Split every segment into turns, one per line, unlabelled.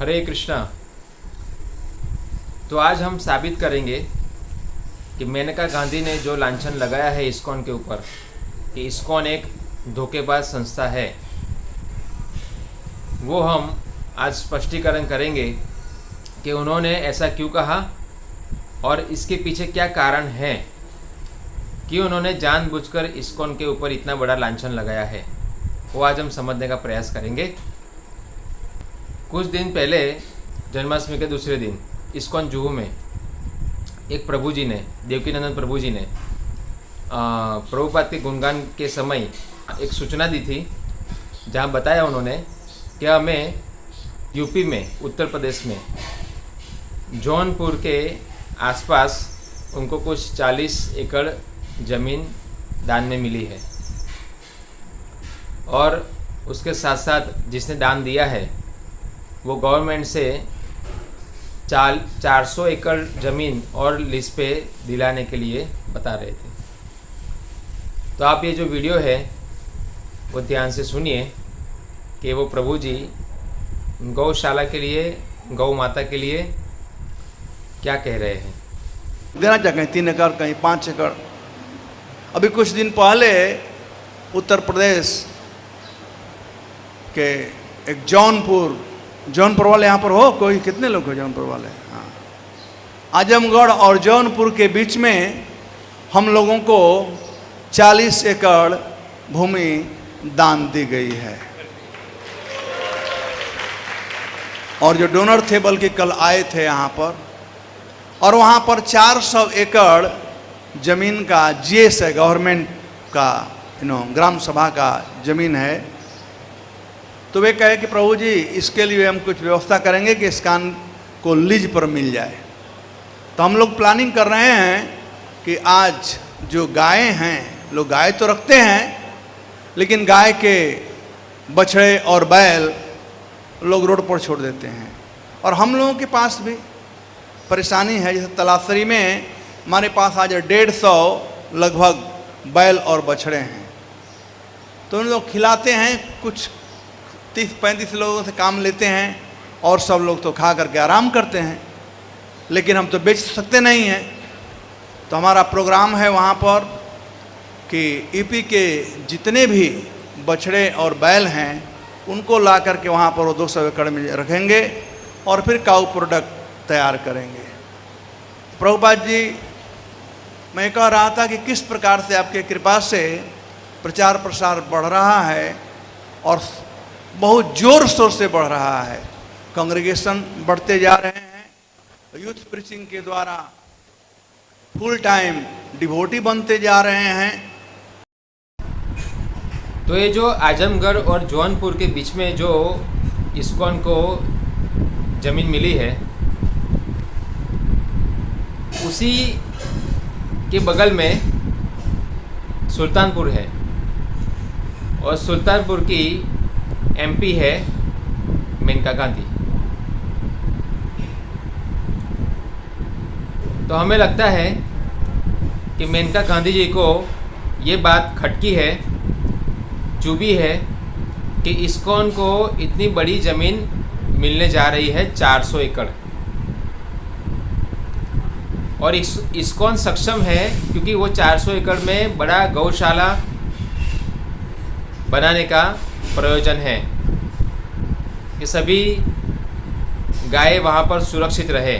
हरे कृष्णा। तो आज हम साबित करेंगे कि मेनका गांधी ने जो लांछन लगाया है इस्कॉन के ऊपर कि इस्कॉन एक धोखेबाज संस्था है, वो हम आज स्पष्टीकरण करेंगे कि उन्होंने ऐसा क्यों कहा और इसके पीछे क्या कारण है कि उन्होंने जानबूझकर इस्कॉन के ऊपर इतना बड़ा लांछन लगाया है। वो आज हम समझने का प्रयास करेंगे। कुछ दिन पहले जन्माष्टमी के दूसरे दिन इस्कॉन जुहू में एक प्रभु जी ने, देवकीनंदन प्रभु जी ने प्रभुपाद के गुणगान के समय एक सूचना दी थी, जहाँ बताया उन्होंने कि हमें यूपी में, उत्तर प्रदेश में जौनपुर के आसपास उनको कुछ 40 एकड़ ज़मीन दान में मिली है और उसके साथ साथ जिसने दान दिया है वो गवर्नमेंट से 400 एकड़ ज़मीन और लीज पे दिलाने के लिए बता रहे थे। तो आप ये जो वीडियो है वो ध्यान से सुनिए कि वो प्रभु जी गौशाला के लिए, गौ माता के लिए क्या कह रहे हैं।
देना चाहिए 3 एकड़, कहीं 5 एकड़। अभी कुछ दिन पहले उत्तर प्रदेश के एक जौनपुर वाले यहाँ पर हो, कोई कितने लोग हो जौनपुर वाले? हाँ, आजमगढ़ और जौनपुर के बीच में हम लोगों को 40 एकड़ भूमि दान दी गई है। और जो डोनर थे बल्कि कल आए थे यहाँ पर, और वहाँ पर 400 एकड़ ज़मीन का जीएस है, गवर्नमेंट का ग्राम सभा का ज़मीन है। तो वे कहे कि प्रभु जी इसके लिए हम कुछ व्यवस्था करेंगे कि इस कान को लीज पर मिल जाए। तो हम लोग प्लानिंग कर रहे हैं कि आज जो गाय हैं, लोग गाय तो रखते हैं लेकिन गाय के बछड़े और बैल लोग रोड पर छोड़ देते हैं। और हम लोगों के पास भी परेशानी है, जैसे तलासरी में हमारे पास आज 150 लगभग बैल और बछड़े हैं। तो उन लोग खिलाते हैं, कुछ 30-35 लोगों से काम लेते हैं और सब लोग तो खा करके आराम करते हैं, लेकिन हम तो बेच सकते नहीं हैं। तो हमारा प्रोग्राम है वहाँ पर कि यूपी के जितने भी बछड़े और बैल हैं उनको ला करके वहाँ पर वो 200 एकड़ में रखेंगे और फिर काऊ प्रोडक्ट तैयार करेंगे। प्रभुपाद जी, मैं कह रहा था कि किस प्रकार से आपके कृपा से प्रचार प्रसार बढ़ रहा है और बहुत जोर शोर से बढ़ रहा है। कांग्रेगेशन बढ़ते जा रहे हैं, यूथ प्रीचिंग के द्वारा फुल टाइम डिवोटी बनते जा रहे हैं।
तो ये जो आजमगढ़ और जौनपुर के बीच में जो इस्कॉन को ज़मीन मिली है, उसी के बगल में सुल्तानपुर है और सुल्तानपुर की एमपी है मेनका गांधी। तो हमें लगता है कि मेनका गांधी जी को ये बात खटकी है, चुभी है कि इस्कॉन को इतनी बड़ी ज़मीन मिलने जा रही है, 400 एकड़। और इस्कॉन सक्षम है क्योंकि वो 400 एकड़ में बड़ा गौशाला बनाने का प्रयोजन है कि सभी गाय वहाँ पर सुरक्षित रहे।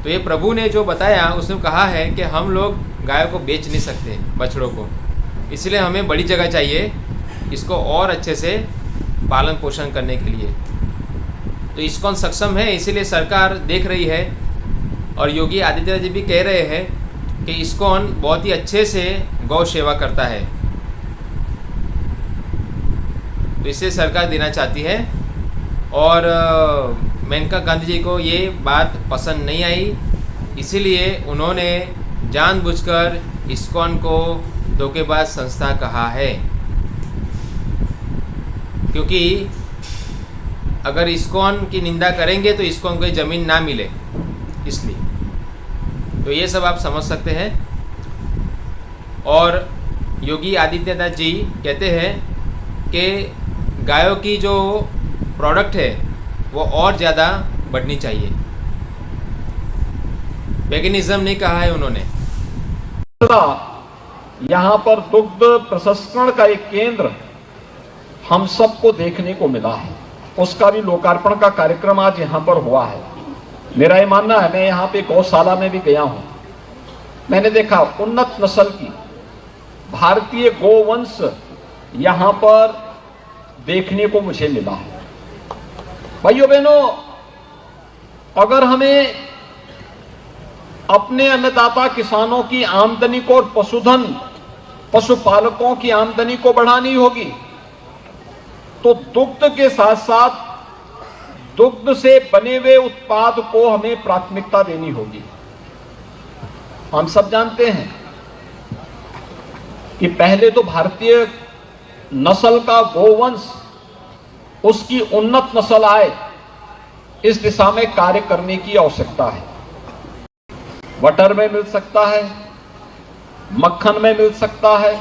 तो ये प्रभु ने जो बताया, उसने कहा है कि हम लोग गायों को बेच नहीं सकते, बछड़ों को, इसलिए हमें बड़ी जगह चाहिए इसको और अच्छे से पालन पोषण करने के लिए। तो इस्कॉन सक्षम है, इसीलिए सरकार देख रही है और योगी आदित्यनाथ जी भी कह रहे हैं कि इस्कॉन बहुत ही अच्छे से गौ सेवा करता है। तो इसे सरकार देना चाहती है और मेनका गांधी जी को ये बात पसंद नहीं आई, इसीलिए उन्होंने जानबूझकर इस्कॉन को धोखेबाज संस्था कहा है। क्योंकि अगर इस्कॉन की निंदा करेंगे तो इस्कॉन को ज़मीन ना मिले, इसलिए। तो ये सब आप समझ सकते हैं। और योगी आदित्यनाथ जी कहते हैं कि गायों की जो प्रोडक्ट है वो और ज़्यादा बढ़नी चाहिए। वेगनिज्म नहीं कहा है उन्होंने।
यहाँ पर दुग्ध प्रसंस्करण का एक केंद्र हम सबको देखने को मिला है, उसका भी लोकार्पण का कार्यक्रम आज यहाँ पर हुआ है। मेरा ये मानना है, मैं यहाँ पे गौशाला में भी गया हूँ, मैंने देखा उन्नत नस्ल की भारतीय गोवंश यहाँ पर देखने को मुझे मिला है। भाइयों बहनों, अगर हमें अपने अन्नदाता किसानों की आमदनी को और पशुधन पशुपालकों की आमदनी को बढ़ानी होगी तो दुग्ध के साथ साथ दुग्ध से बने हुए उत्पाद को हमें प्राथमिकता देनी होगी। हम सब जानते हैं कि पहले तो भारतीय नस्ल का गोवंश, उसकी उन्नत नस्ल आए, इस दिशा में कार्य करने की आवश्यकता है। बटर में मिल सकता है, मक्खन में मिल सकता है,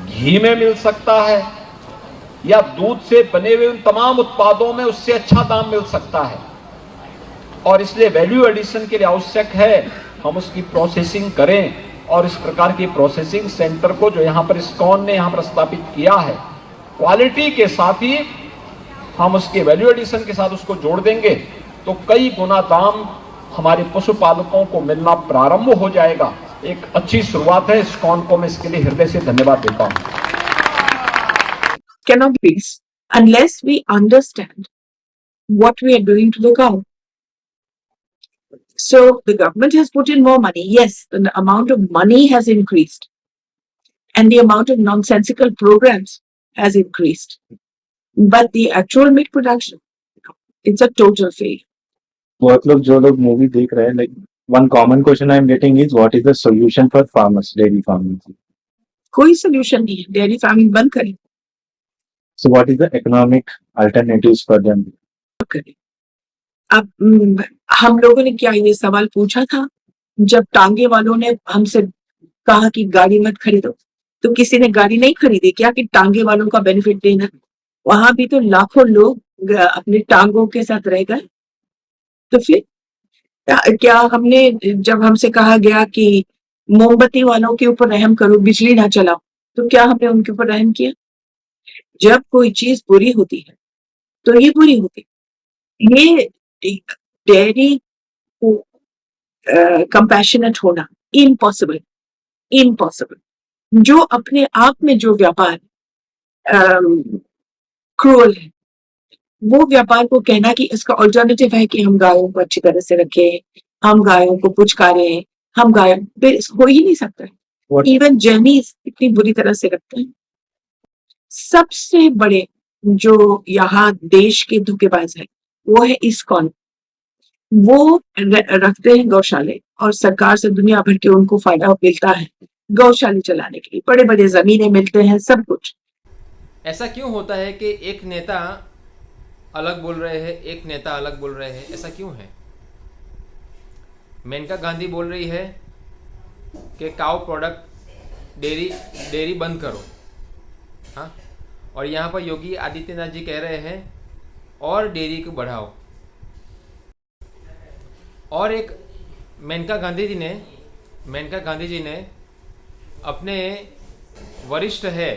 घी में मिल सकता है, या दूध से बने हुए उन तमाम उत्पादों में उससे अच्छा दाम मिल सकता है। और इसलिए वैल्यू एडिशन के लिए आवश्यक है हम उसकी प्रोसेसिंग करें, और इस प्रकार की प्रोसेसिंग सेंटर को जो यहाँ पर इस्कॉन ने यहाँ पर स्थापित किया है, क्वालिटी के साथ ही हम उसके वैल्यू एडिशन के साथ उसको जोड़ देंगे तो कई गुना दाम हमारे पशुपालकों को मिलना प्रारंभ हो जाएगा। एक अच्छी शुरुआत है। इस्कॉन को मैं इसके लिए हृदय से धन्यवाद देता हूँ।
Cannot be unless we understand what we are doing to the cow. So the government has put in more money. Yes, the amount of money has increased and the amount of nonsensical programs has increased. But the actual meat production, it's a total failure.
बहुत लोग जो लोग movie देख रहे हैं, like one common question I am getting is what is the solution for farmers, dairy farmers?
कोई solution नहीं है, डेयरी फार्मिंग बंद करें।
So what is the economic alternatives for them?
करें। अब हम लोगों ने क्या ये सवाल पूछा था जब टांगे वालों ने हमसे कहा कि गाड़ी मत खरीदो, तो किसी ने गाड़ी नहीं खरीदी क्या कि टांगे वालों का बेनिफिट देना? वहां भी तो लाखों लोग अपने टांगों के साथ रह गए। तो फिर क्या हमने, जब हमसे कहा गया कि मोमबत्ती वालों के ऊपर रहम करो, बिजली ना चलाओ, तो क्या हमने उनके ऊपर रहम किया? जब कोई चीज बुरी होती है तो ये बुरी होती है। ये डेयरी को कंपैशनेट होना इम्पॉसिबल, इम्पॉसिबल। जो अपने आप में जो व्यापार क्रूअल है, वो व्यापार को कहना कि इसका ऑल्टरनेटिव है कि हम गायों को अच्छी तरह से रखें, हम गायों को पुचकारें, हम गायों, हो ही नहीं सकता है। इवन जर्नीज इतनी बुरी तरह से रखते हैं। सबसे बड़े जो यहाँ देश के धोखेबाज है वो है इस्कॉन। वो रखते हैं गौशाले और सरकार से दुनिया भर के उनको फायदा मिलता है गौशाले चलाने के लिए, बड़े बड़े जमीनें मिलते हैं, सब कुछ।
ऐसा क्यों होता है कि एक नेता अलग बोल रहे हैं, एक नेता अलग बोल रहे हैं? ऐसा क्यों है? मेनका गांधी बोल रही है कि काउ प्रोडक्ट डेयरी बंद करो, हाँ, और यहाँ पर योगी आदित्यनाथ जी कह रहे हैं और डेयरी को बढ़ाओ। और एक मेनका गांधी जी ने अपने वरिष्ठ है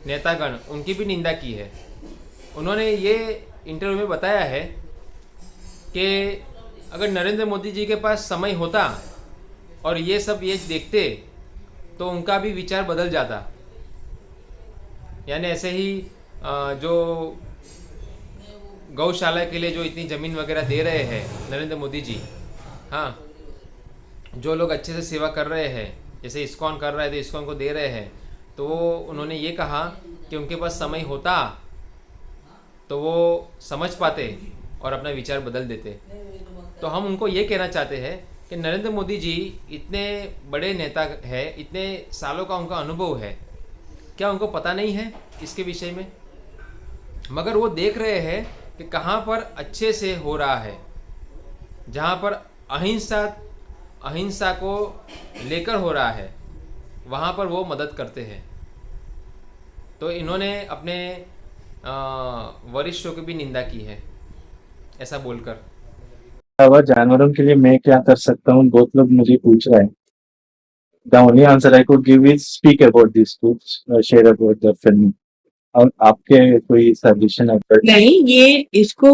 नेतागण, उनकी भी निंदा की है। उन्होंने ये इंटरव्यू में बताया है कि अगर नरेंद्र मोदी जी के पास समय होता और ये सब ये देखते तो उनका भी विचार बदल जाता। यानी ऐसे ही जो गौशाला के लिए जो इतनी ज़मीन वगैरह दे रहे हैं नरेंद्र मोदी जी, हाँ, जो लोग अच्छे से सेवा कर रहे हैं, जैसे इस्कॉन कर रहे थे, इस्कॉन को दे रहे हैं, तो वो उन्होंने ये कहा कि उनके पास समय होता तो वो समझ पाते और अपना विचार बदल देते। तो हम उनको ये कहना चाहते हैं कि नरेंद्र मोदी जी इतने बड़े नेता है, इतने सालों का उनका अनुभव है, क्या उनको पता नहीं है इसके विषय में? मगर वो देख रहे हैं कि कहाँ पर अच्छे से हो रहा है, जहाँ पर अहिंसा को लेकर हो रहा है, वहाँ पर वो मदद करते हैं। तो इन्होंने अपने वरिष्ठों की भी निंदा की है, ऐसा बोलकर।
अलावा जानवरों के लिए मैं क्या कर सकता हूँ, बहुत लोग मुझे पूछ रहे हैं। The only answer I could give is speak about this to share about the film. और आपके कोई सजेशन है?
नहीं, ये इसको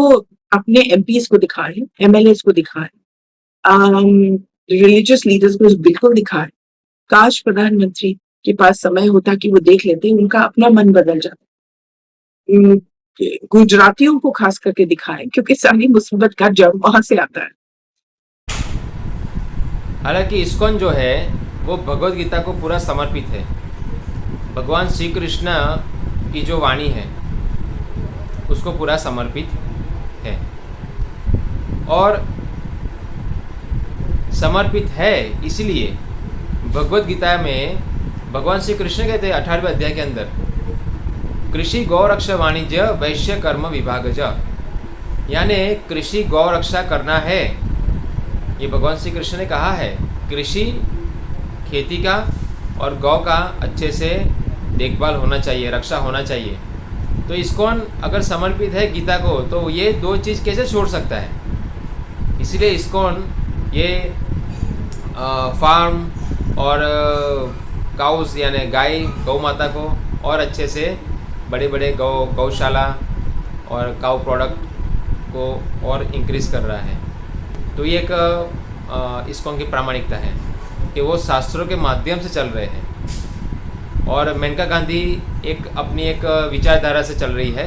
अपने एमपीज को दिखाएं, एमएलएस को दिखाएं, रिलीजियस लीडर्स को बिल्कुल दिखाएं। काश प्रधानमंत्री के पास समय होता कि वो देख लेते, उनका अपना मन बदल जाता। गुजरातियों को खास करके दिखाएं, क्योंकि सारी मुसीबत का जड़ वहां से आता है।
हालांकि इस्कॉन जो है वो भगवत गीता को पूरा समर्पित है। भगवान श्री कृष्ण की जो वाणी है उसको पूरा समर्पित है, और समर्पित है इसलिए भगवत गीता में भगवान श्री कृष्ण कहते हैं 18वें अध्याय के अंदर, कृषि गौरक्षा वाणिज्य वैश्य कर्म विभागज, यानी कृषि गौरक्षा करना है। ये भगवान श्री कृष्ण ने कहा है, कृषि खेती का और गौ का अच्छे से देखभाल होना चाहिए, रक्षा होना चाहिए। तो इस्कॉन अगर समर्पित है गीता को, तो ये दो चीज़ कैसे छोड़ सकता है? इसलिए इस्कॉन ये फार्म और काउस यानी गाय गौ माता को और अच्छे से बड़े बड़े गौशाला और काउ प्रोडक्ट को और इंक्रीज़ कर रहा है। तो ये एक इस्कॉन की प्रामाणिकता है कि वो शास्त्रों के माध्यम से चल रहे हैं, और मेनका गांधी अपनी एक विचारधारा से चल रही है।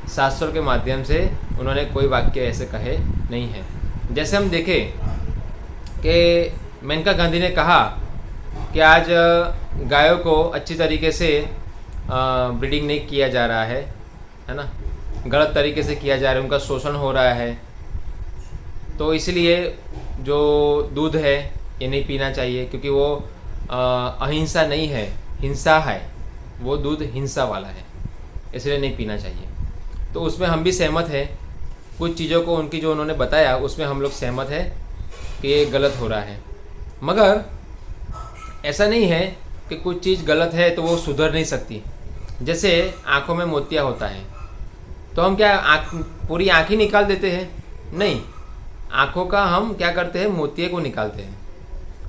शास्त्रों के माध्यम से उन्होंने कोई वाक्य ऐसे कहे नहीं है। जैसे हम देखें कि मेनका गांधी ने कहा कि आज गायों को अच्छी तरीके से ब्रीडिंग नहीं किया जा रहा है ना, गलत तरीके से किया जा रहा है, उनका शोषण हो रहा है। तो इसलिए जो दूध है ये नहीं पीना चाहिए, क्योंकि वो अहिंसा नहीं है, हिंसा है। वो दूध हिंसा वाला है, इसलिए नहीं पीना चाहिए। तो उसमें हम भी सहमत हैं। कुछ चीज़ों को उनकी जो उन्होंने बताया उसमें हम लोग सहमत हैं कि ये गलत हो रहा है। मगर ऐसा नहीं है कि कुछ चीज़ गलत है तो वो सुधर नहीं सकती। जैसे आँखों में मोतिया होता है, तो हम क्या पूरी आँख ही निकाल देते हैं? नहीं, आँखों का हम क्या करते हैं, मोतिये को निकालते हैं।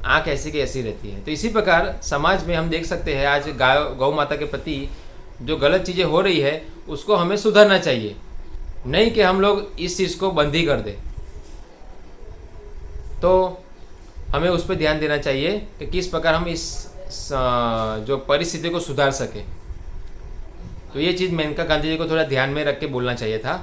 आँख ऐसी की ऐसी रहती है। तो इसी प्रकार समाज में हम देख सकते हैं आज गौ माता के प्रति जो गलत चीज़ें हो रही है उसको हमें सुधारना चाहिए, नहीं कि हम लोग इस चीज़ को बंद ही कर दें। तो हमें उस पर ध्यान देना चाहिए कि किस प्रकार हम इस जो परिस्थिति को सुधार सकें। तो ये चीज़ मेनका गांधी जी को थोड़ा ध्यान में रख के बोलना चाहिए था।